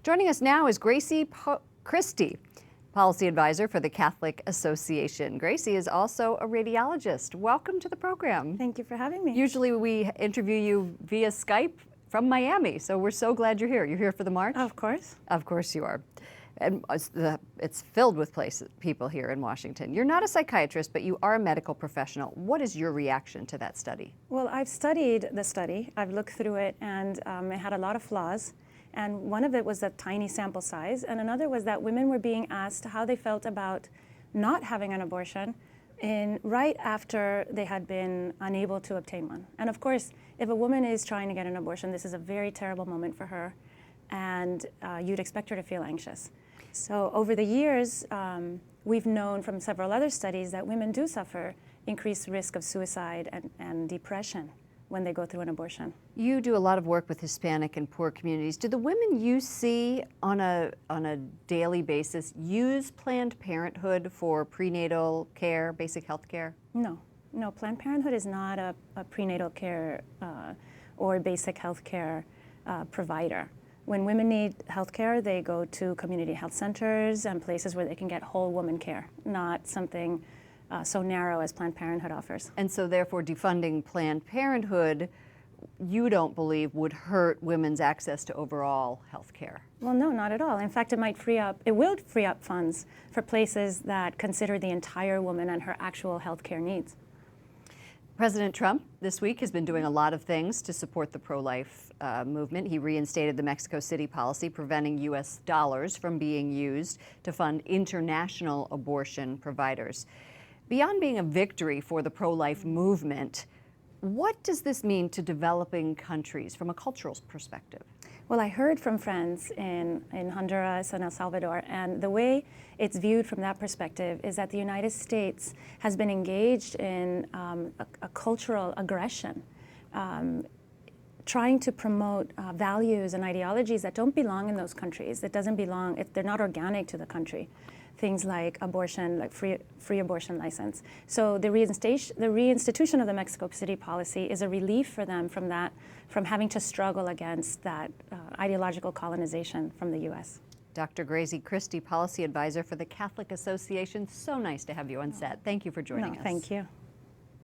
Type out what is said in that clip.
Joining us now is Grazie Christie, Policy Advisor for the Catholic Association. Grazie is also a radiologist. Welcome to the program. Thank you for having me. Usually we interview you via Skype from Miami, so we're so glad you're here. You're here for the march? Of course. Of course you are. And it's filled with people here in Washington. You're not a psychiatrist, but you are a medical professional. What is your reaction to that study? Well, I've studied the study. I've looked through it, and it had a lot of flaws. And one of it was a tiny sample size, and another was that women were being asked how they felt about not having an abortion right after they had been unable to obtain one. And of course, if a woman is trying to get an abortion, this is a very terrible moment for her, and you'd expect her to feel anxious. So over the years, we've known from several other studies that women do suffer increased risk of suicide and depression when they go through an abortion. You do a lot of work with Hispanic and poor communities. Do the women you see on a daily basis use Planned Parenthood for prenatal care, basic health care? No. Planned Parenthood is not a prenatal care or basic health care provider. When women need health care, they go to community health centers and places where they can get whole woman care, not something so narrow as Planned Parenthood offers. And so therefore defunding Planned Parenthood, you don't believe would hurt women's access to overall health care? Well, no, not at all. In fact, it will free up funds for places that consider the entire woman and her actual health care needs. President Trump this week has been doing a lot of things to support the pro-life movement. He reinstated the Mexico City policy preventing U.S. dollars from being used to fund international abortion providers. Beyond being a victory for the pro-life movement, what does this mean to developing countries from a cultural perspective? Well, I heard from friends in Honduras and El Salvador, and the way it's viewed from that perspective is that the United States has been engaged in a cultural aggression, trying to promote values and ideologies that don't belong in those countries. They're not organic to the country. Things like abortion, like free abortion license. So the reinstitution of the Mexico City policy is a relief for them from having to struggle against that ideological colonization from the U.S. Dr. Grazie Christie, Policy Advisor for the Catholic Association. So nice to have you on set. Thank you for joining us. Thank you.